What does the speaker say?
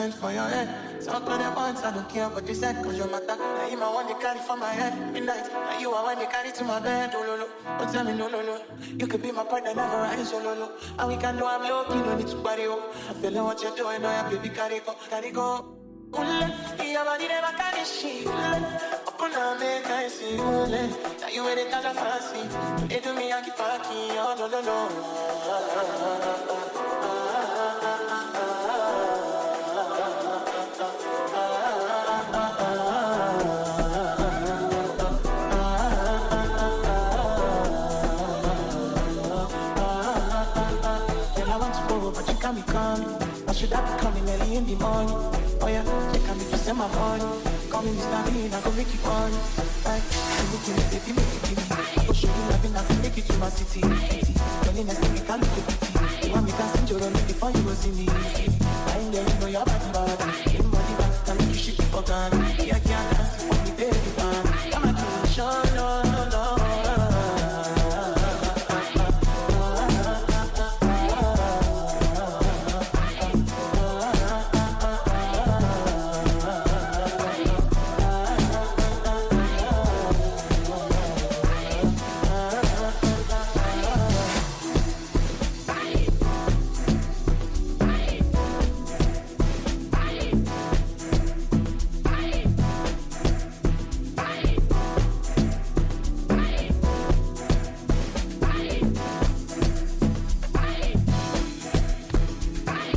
sent for your head. Talk on the once, I don't care what they said, cause you're my matter. Now you my one they carry for my head. Midnight, now you are one they carry to my bed. Oh, no, no. Don't tell me no, no, no. You could be my partner, never rise solo, no. And we can do I'm low, you don't need to body, oh. I feel like what you're doing, oh, yeah, baby, carry go, carry go. Your body never carry shit. Open up, make I see you. Now you ready to catch a fancy. They do me, I keep parking. Oh, no, no, no. But you can't be coming. I should have be coming early in the morning. Oh yeah, you can make you send my money. Call me Mr. Bean, I go make you funny. Like, you make it, baby. Go show you loving, I can make it to my city. Only next thing you can't look at it. You want me to send you on me before you go see me. I ain't there, you know your body bad. Everybody bad, can make you shit for God. Yeah, I can't dance for me, baby, man. I'm not too sure, no, no, no.